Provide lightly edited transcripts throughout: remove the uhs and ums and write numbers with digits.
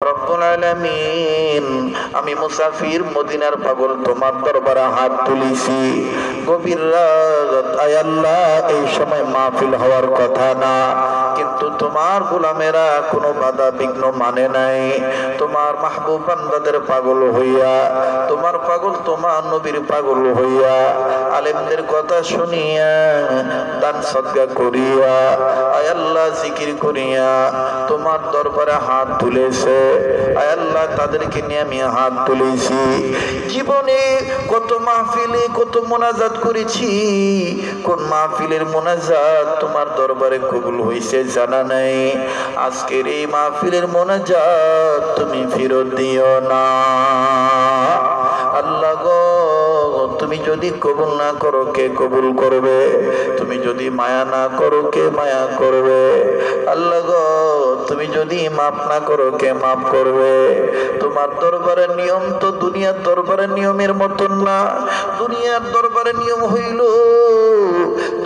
রব্বুল আলামিন, আমি মুসাফির মদিনার পাগল তোমার দরবারে হাত তুলিছি। গভীর রাত, আয় আল্লাহ, এই সময় মাহফিল হওয়ার কথা না, কিন্তু তোমার গোলামেরা কোনো বাধা বিঘ্ন মানে নাই। তোমার মাহবুব বান্দাদের পাগল হইয়া, তোমার পাগল তোমার নবীর পাগল হইয়া, আলেমদের কথা শুনিয়া, দান সদকা করিয়া, আয় আল্লাহ, জিকির করিয়া তোমার দরবারে হাত তুলেছে। আয় আল্লাহ, তাদেরকে নিয়ে আমি হাত তুলেছি। জীবনে কত মাহফিলে কত মোনাজাত করেছি, কোন মাহফিলের মোনাজাত তোমার দরবারে কবুল হয়েছে জানা নাই। আজকের এই মাহফিলের মোনাজাত তুমি ফেরত দিও না আল্লাহ গো। তুমি যদি কবুল না করো কে কবুল করবে? তুমি যদি মায়া না করো কে মায়া করবে? আল্লাহ গো, তুমি যদি মাফ না করো কে মাফ করবে? তোমার দরবারের নিয়ম তো দুনিয়ার দরবারের নিয়মের মতন না। দুনিয়ার দরবারের নিয়ম হইল,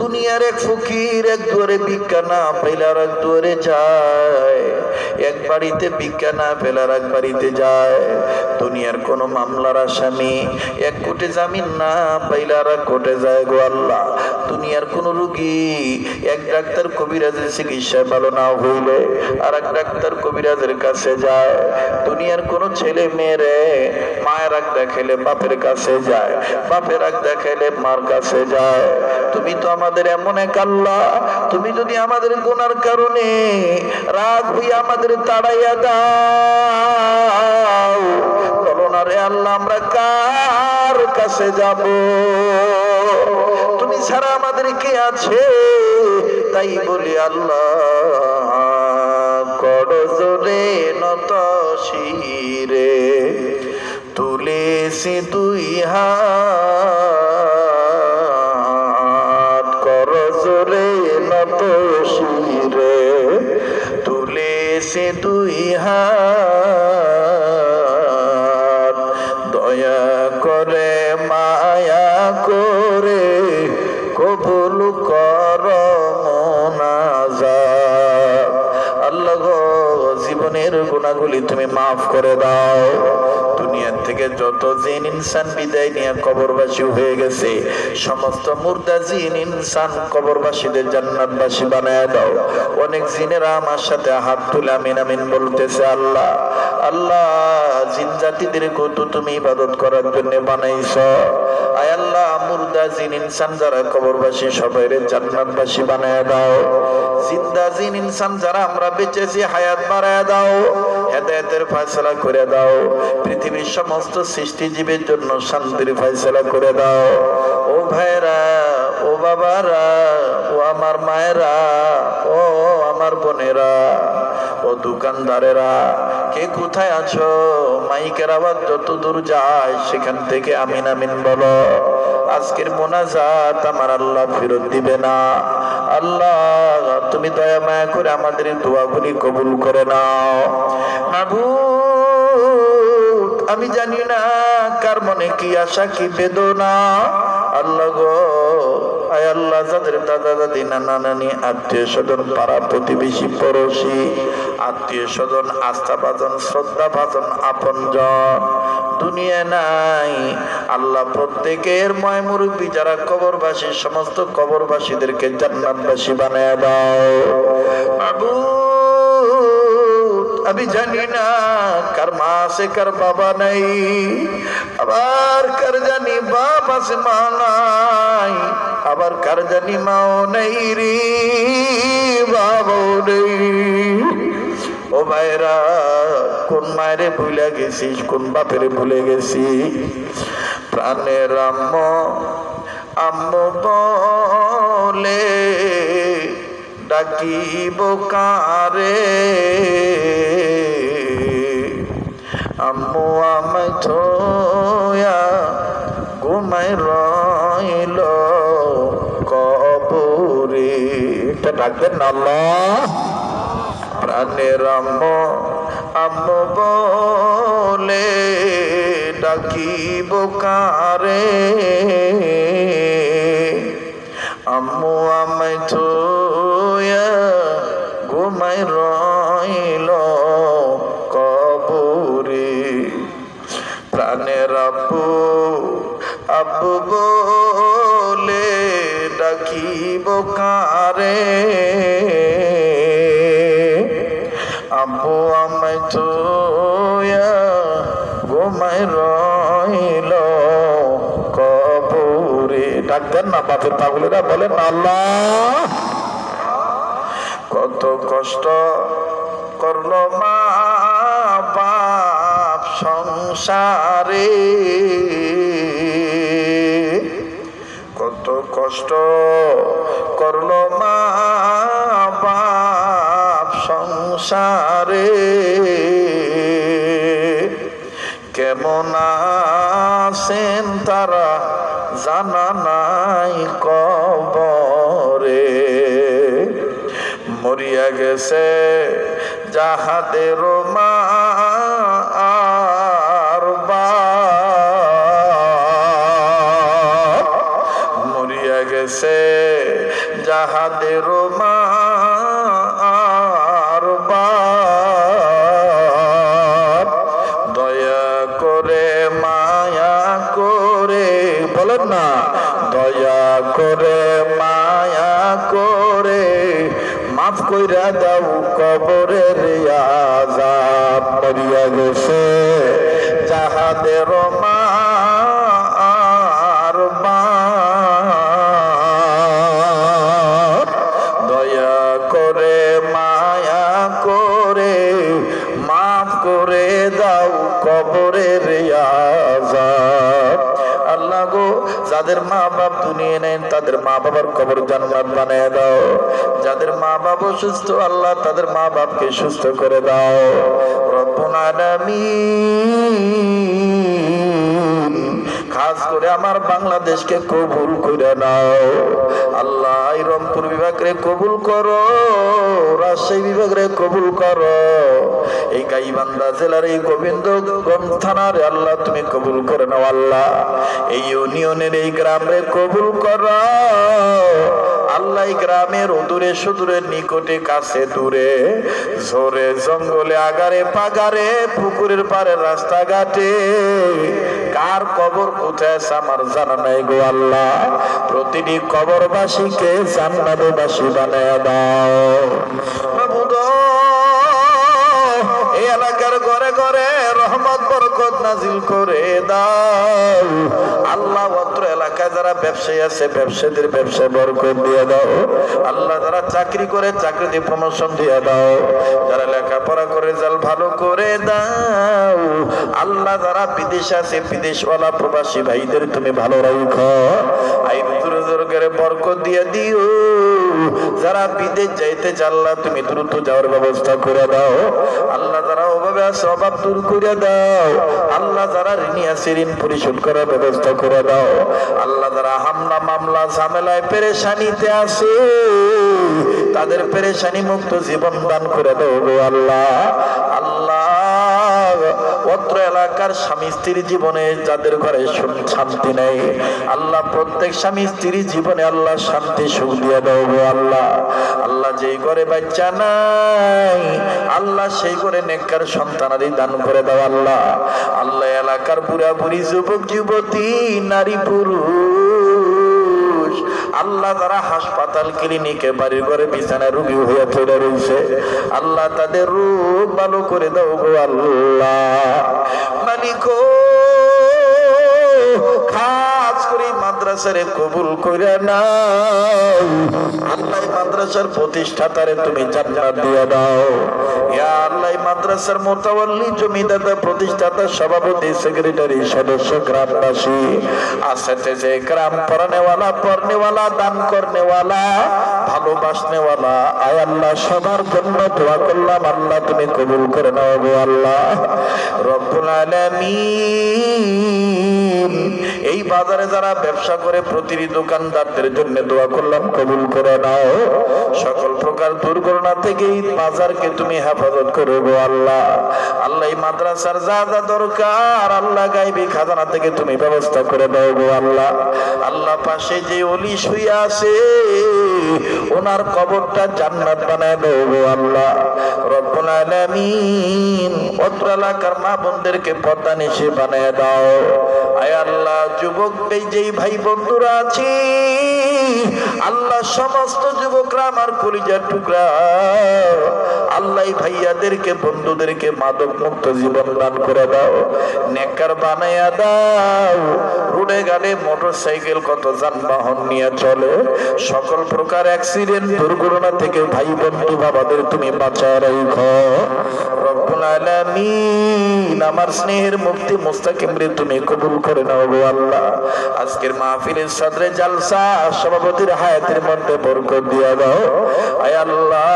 দুনিয়ার এক ফকির এক দুয়ারে ভিক্ষা না পাইলে আর এক দুয়ারে যায়, এক বাড়িতে ভিক্ষা না পেলে আর এক বাড়িতে যায়। দুনিয়ার কোন মামলার আসামি এক কোটে জামিন না পাইলে আর এক কোটে যায় গো আল্লাহ। দুনিয়ার কোন রোগী এক ডাক্তার কবিরাজের চিকিৎসায় ভালো না হইলে আর এক ডাক্তার কবিরাজের কাছে যায়। দুনিয়ার কোন ছেলে মেয়েরে মায়ের আগ দেখাইলে বাপের কাছে যায়, বাপের আগ দেখাইলে মার কাছে যায়। তুমি তো আমাদের এমন এক আল্লাহ, তুমি যদি আমাদের গুনার কারণে রাগ হইয়া আমাদের তাড়াইয়া দাও, বলো না রে আল্লাহ, আমরা কার কাছে যাব? তুমি ছাড়া আমাদের কে আছে? তাই বলি আল্লাহ, করজোরে নত শিরে তুলেছি দুই হাত, করজোরে নত শিরে তুলেছি দুই হাত, দয়া করে মায়া করে কবুল কর মোনাজাত। আল্লাহ গো, জীবনের গুনাহগুলি তুমি মাফ করে দাও। দুনিয়ার থেকে যত জিন ইনসান বিদায় নিয়ে কবরবাসী হয়ে গেছে, সমস্ত মুর্দা জিন ইনসান কবরবাসীদের জান্নাতবাসী বানায় দাও। অনেক জিনেরা আমার সাথে হাত তুলে আমিন আমিন বলতেছে। আল্লাহ আল্লাহ, জিন জাতিদের কত তুমি ইবাদত করার জন্য বানাইছো। আয় আল্লাহ, মুর্দা জিন ইনসান যারা কবরবাসী সবাইরে জান্নাতবাসী বানায় দাও। জিন্দা জিন ইনসান যারা আমরা বেঁচেছি হায়াত বাড়ায় দাও, হেদায়েতের ফয়সালা করে দাও। পৃথিবীর সমস্ত সৃষ্টিজীবের জন্য শান্তির ফয়সালা করে দাও। ও ভাইরা, ও বাবারা, ও আমার মায়েরা, ও আমার বোনেরা, ও দোকানদারেরা, কে কোথায় আছো? মাইকের আওয়াজ যত দূর যায় সেখান থেকে আমিন আমিন বলো। আজকের মোনাজাত আমার আল্লাহ ফেরত দিবে না। আল্লাহ, তুমি দয়া মায়া করে আমাদের দোয়াগুলি কবুল করে নাও। মাবুদ, আমি জানি না কার মনে কি আশা কি বেদনা। আল্লাহ গো, আয় আল্লাহ, যাদের দাদা দাদি নানা নানি আত্মীয় স্বজন পাড়া প্রতিবেশী পড়োশী আত্মীয় স্বজন আস্থা ভাজন শ্রদ্ধা ভাজন আপনজন দুনিয়া নাই, আল্লাহ প্রত্যেকের ময় মুরব্বী যারা কবরবাসী সমস্ত কবরবাসীদেরকে জান্নাতবাসী বানায় দাও। আমি জানি না কার মা আছে কার বাবা নাই, আবার কার জানি বাপ আছে মা নাই, আবার কার জানি মাও নেই রে বাবাও নেই। ও ভাইরা, কোন মায়েরে ভুলে গেছিস, কোন বাপেরে ভুলে গেছি? প্রাণের আম্মু আম্মু বলে ডাকিব কারে, আম্মু আমায় থয়া ঘুমায় রইল কবরে। এটা ডাকবেন না আল্লাহ। প্রাণের আম্মু আম্মু বলে ডাকিব কারে, আম্মু আমায় থয়া ঘুমায় রইল কবরে। আব্বু বলে ডাকিব কারে, আব্বু আমায় থুয়া ঘুমায় রইল কবরে। ডাক দেন না বাপের পাগলেরা, বলেন আল্লাহ। কত কষ্ট করলো মা বাপ সংসারে, কত কষ্ট করলো মা বাপ সংসারে, কেমন আছেন তারা জানা নাই কবরে। মরিয়া গেছে যাহাদের মা আর বাপ, মরিয়া গেছে যাহাদের মা আর বাপ, দয়া করে মায়া করে, বলেন না দয়া করে মায়া করে মাফ কইরা দাও কবরের আযাব। মরিয়া গেছে যাহাদের মা আর বাপ, দয়া করে মায়া করে মাফ করে দাও কবরের আযাব। আল্লাহ গো, যাদের মা বাপ দুনিয়া নেন তাদের মা বাবার কবর জান্নাত বানিয়ে দাও। যাদের মা বাপ অসুস্থ আল্লাহ তাদের মা বাপকে সুস্থ করে দাও। রব্বুল আলামিন, খাস করে আমার বাংলাদেশকে কবুল করে নাও আল্লাহ। এই রংপুর বিভাগে কবুল করো, রাজশাহী বিভাগে কবুল করো, এই গাইবান্ধা জেলার এই গোবিন্দগঞ্জ থানার আল্লাহ তুমি কবুল করে নাও আল্লাহ। এই ইউনিয়নের এই গ্রামে কবুল করো আল্লাহ। এই গ্রামের দূরে সুদূরে নিকটে কাছে দূরে, ঝোরে জঙ্গলে আগারে পাগারে পুকুরের পারে রাস্তাঘাটে কার কবর কোথায় আছে আমার জানা নাই গো আল্লাহ। প্রতিটি কবরবাসীকে জান্নাতবাসী বানায় দাও মাবুদ। এই এলাকার ঘরে ঘরে রহমত বরকত নাজিল করে দাও আল্লাহ। অত্র এলাকায় যারা ব্যবসায়ী আছে ব্যবসায়ীদের ব্যবসায় বরকত দিয়ে দাও আল্লাহ। যারা চাকরি করে চাকরিতে প্রমোশন দিয়ে দাও, যারা লেখাপড়া করে রেজাল্ট ভালো করে দাও আল্লাহ। যারা বিদেশে আছে বিদেশওয়ালা প্রবাসী ভাইদের তুমি ভালো রাখো, আইন দুর্যোগের বরকত দিয়ে দিও। যারা বিদেশ যাইতে আল্লাহ তুমি দ্রুত যাওয়ার ব্যবস্থা করে দাও আল্লাহ। যারা অভাবে আছে অভাব দূর করে দাও আল্লাহ। যারা ঋণী আছে ঋণ পরিশোধ করার ব্যবস্থা করে দাও আল্লাহ। যারা হামলা মামলা ঝামেলায় পেরেশানিতে আছে তাদের পেরেশানি মুক্ত জীবন দান করে দাও গো আল্লাহ। আল্লাহ, অত্র এলাকার স্বামী স্ত্রীর জীবনে যাদের ঘরে শান্তি নেই আল্লাহ, প্রত্যেক স্বামী স্ত্রীর জীবনে আল্লাহ শান্তি সুখ দিয়ে দাও গো আল্লাহ। আল্লাহ, যেই ঘরে বাচ্চা নাই আল্লাহ সেই ঘরে নেককার সন্তানাদি দান করে দাও আল্লাহ। আল্লাহ, এলাকার বুড়া বুড়ি যুবক যুবতী নারী পুরুষ আল্লাহ, যারা হাসপাতাল ক্লিনিকে বাড়ির ঘরে বিছানায় রোগী হয়ে পড়ে রয়েছে আল্লাহ, তাদের রোগ ভালো করে দাও গো আল্লাহ। মালিক খাস করে মাদ্রাসারে কবুল করে নাও আল্লাহ। মাদ্রাসার প্রতিষ্ঠাতারে তুমি জান্নাত দিয়ে দাও ইয়া আল্লাহ। মাদ্রাসার মুতাওয়াল্লি জমিদাতা প্রতিষ্ঠাতা সভাপতি সেক্রেটারি সদস্য গ্রামবাসী আসতে যে গ্রাম পড়ানেওয়ালা পড়নেওয়ালা দান করনেওয়ালা ভালোবাসনেওয়ালা আয় আল্লাহ, সবার জন্য দোয়া করলাম আল্লাহ তুমি কবুল করে নাও গো আল্লাহ। রব্বুল আলামিন, এই বাজারে যারা ব্যবসা করে প্রতিটি দোকানদারদের জন্য দোয়া করলাম কবুল করে নাও। সকল প্রকার দুর্ঘটনা থেকে এই বাজারকে তুমি হেফাজত করো গো আল্লাহ। আল্লাহ, এই মাদ্রাসার যা যা দরকার আল্লাহ গায়বী খাজানা থেকে তুমি ব্যবস্থা করে দাও গো আল্লাহ। আল্লাহ, পাশে যে ওলি শুয়ে আছে ওনার কবরটা জান্নাত বানায় দাও গো আল্লাহ। রব্বুল আলামিন, অত্র এলাকার মা বোনদেরকে পর্দা নিশে বানায় দাও আয় আল্লাহ যুবক যেই ভাই বন্ধুরা আছে আল্লাহ সমস্ত যুবকরা আমার কলিজার টুকরা আল্লাহ ভাইয়াদেরকে বন্ধুদেরকে মাদক মুক্ত জীবন দান করে দাও, নেককার বানায়া দাও। রোডে গাড়ে মোটরসাইকেল কত যানবাহন নিয়ে চলে, সকল প্রকার অ্যাক্সিডেন্ট দুর্ঘটনা থেকে ভাই বন্ধু বাবাদের তুমি বাঁচায় রাখো রব্বুল আলামিন। আমার স্নেহের মুফতি মুস্তাকিম রে তুমি কবুল করে নাও গো আল্লাহ। আজকের মাহফিলের সদরে জালসা সভাপতির হায়াতের মধ্যে বরকত দিয়া দাও আয় আল্লাহ।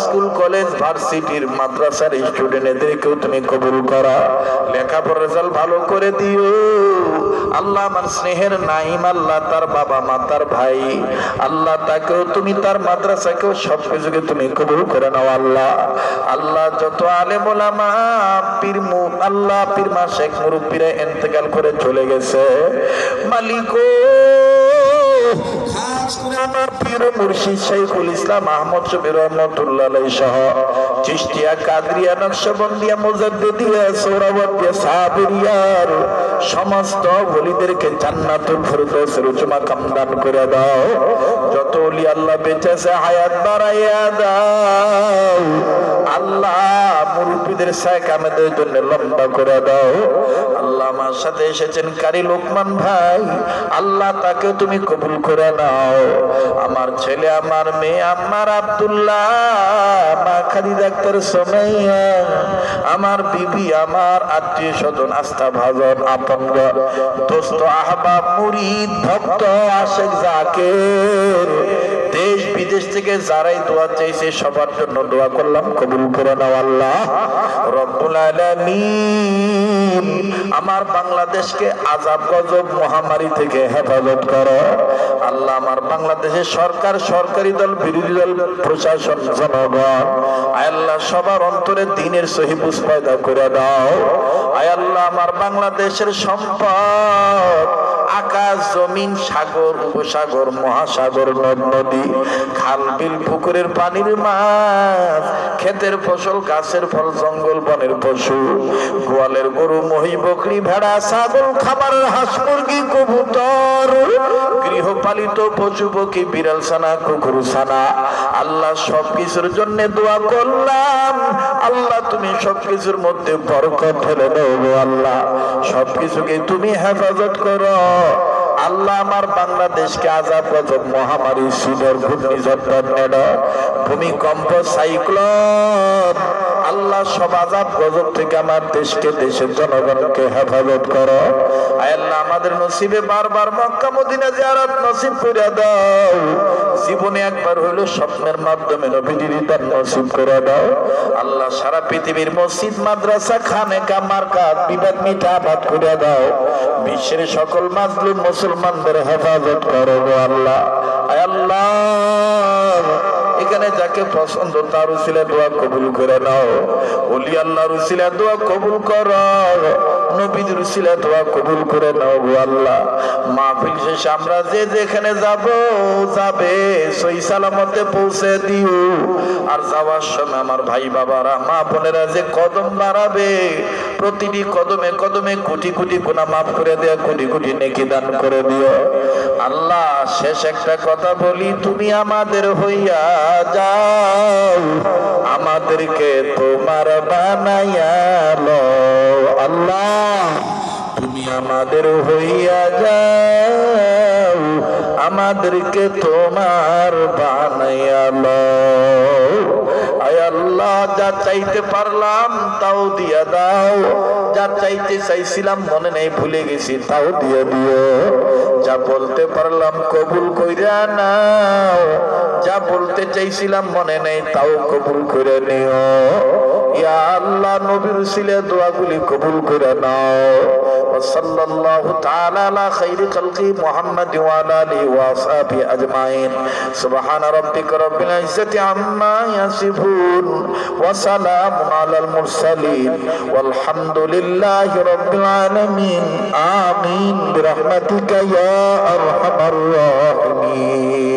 স্কুল কলেজ ভার্সিটির মাদ্রাসার স্টুডেন্টদেরকেও তুমি কবুল করা, লেখাপড়ার রেজাল্ট ভালো করে দিও আল্লাহ। আমার স্নেহের নাইম আল্লাহ তার বাবা মা তার ভাই আল্লাহ তাকেও তুমি তার মাদ্রাসাকেও সবকিছুকে তুমি কবুল করে নাও আল্লাহ। আল্লাহ যত আলেম ওলামা পীর আল্লাহ পীর মা শেখ মুরব্বীরা ইন্তেকাল করে চলে গেছে মালিক আমার পীর মুর্শিদ শাইখুল ইসলাম আহমদ শফি রহমাতুল্লাহ আলাইহি সহ চিশতিয়া কাদরিয়া নকশবন্দিয়া মুজাদ্দিদিয়া সোহরাওয়ার্দিয়া সাবিরিয়ার সমস্ত ওলিদেরকে জান্নাতুল ফেরদৌসের উচ্চ মাকাম দান করে দাও। যত ওলি আল্লাহ বেঁচে আছে হায়াত বাড়াইয়া দাও আল্লাহ। মুরব্বিদের সাহেব আমাদের জন্য লম্বা করে দাও আল্লাহ। আমার সাথে এসেছেন কারি লোকমান ভাই আল্লাহ তাকে তুমি কবুল করে নাও। আমার ছেলে আমার মেয়ে আমার আব্দুল্লাহ মা খাদিজা ডাক্তার সোমাইয়া আমার বিবি আমার আত্মীয় স্বজন আস্থা ভাজন আপন দোস্ত আহবাব মুরিদ ভক্ত আশেক জাকের দেশ বিদেশ থেকে যারাই দোয়া চাইছে সবার জন্য দোয়া করলাম কবুল করে নাও আল্লাহ রব্বুল আলামিন। আমার বাংলাদেশকে আযাব গজব মহামারী থেকে হেফাজত করো আল্লাহ। আমার বাংলাদেশের সরকার সরকারি দল বিরোধী দল প্রশাসন জনগণ আয় আল্লাহ সবার অন্তরে দ্বীনের সহি বুঝ পয়দা করে দাও আয় আল্লাহ। আমার বাংলাদেশের সম্পদ আকাশ জমিন সাগর উপসাগর মহাসাগর নদ নদী খাল বিল পুকুরের পানির মাছ ক্ষেতের ফসল গাছের ফল জঙ্গল বনের পশু গোয়ালের গরু মহি বকরি ভেড়া ছাগল খামারের হাঁস মুরগি কবুতর গৃহপালিত পশু পক্ষী বিড়াল ছানা কুকুর ছানা আল্লাহ সবকিছুর জন্য দোয়া করলাম আল্লাহ। তুমি সবকিছুর মধ্যে বরকত ঢেলে দাও গো আল্লাহ। সবকিছুকে তুমি হেফাজত করো আল্লাহ। আমার বাংলাদেশকে আযাব গজব মহামারী সিডর ঘূর্ণিঝড় টর্নেডো ভূমিকম্প সাইক্লোন আল্লাহ সব আযাব গজব থেকে আমার দেশকে দেশের জনগণকে হেফাজত করো আয় আল্লাহ। আমাদের নসিবে বারবার মক্কা মদিনা জিয়ারত নসিব করে দাও। জীবনে একবার হইলো স্বপ্নের মাধ্যমে নবীর দিদার নসিব করে দাও আল্লাহ। সারা পৃথিবীর মসজিদ মাদ্রাসা খানেকা মারকাত বিবাদ মিঠাবাদ করে দাও। বিশ্বের সকল মাজলুম মুসলমানদের হেফাজত করো গো আল্লাহ আয় আল্লাহ। এখানে যাকে পছন্দ তার উসিলা দোয়া কবুল করে নাও। ওলি আল্লাহর উসিলা দোয়া কবুল করো, নবীর উসিলা দোয়া কবুল করে নাও গো আল্লাহ। মাহফিল শেষে আমরা যে যেখানে যাবে সহি সালামতে পৌঁছে দিও। আর যাওয়ার সময় আমার ভাই বাবারা মা বোনেরা যে কদম বাড়াবে প্রতিটি কদমে কদমে কোটি কোটি গুনাহ মাফ করে দেয়া কোটি কোটি নেকি দান করে দিও আল্লাহ। শেষ একটা কথা বলি, তুমি আমাদের হইয়া যাও, আমাদেরকে তোমার বানাইয়া লও আল্লাহ। তুমি আমাদের হইয়া যাও, আমাদেরকে তোমার বানাইয়া লও আয় আল্লাহ। যা চাইতে পারলাম তাও দিয়া দাও, যা চাইতে চাইছিলাম মনে নেই ভুলে গেছি তাও দিয়ে দিও। যা বলতে পারলাম কবুল কইরা নাও, যা বলতে চাইছিলাম মনে নেই তাও কবুল করে নিও ইয়া আল্লাহ। নবীর উসিলায় দোয়াগুলি কবুল করে নাও। সাল্লাল্লাহু তাআলা আলা খাইরি খালকি মুহাম্মাদ ওয়া আলা আলিহি ওয়া আসহাবিহি আজমাইন। সুবহানা রাব্বিকা রাব্বিল ইজ্জাতি আম্মা ইয়াসিফুন ওয়া সালামুন আলাল মুরসালিন ওয়ালহামদুলিল্লাহি রাব্বিল আলামিন। আমিন বিরহমাতিকা ইয়া আরহামার রাহিমিন।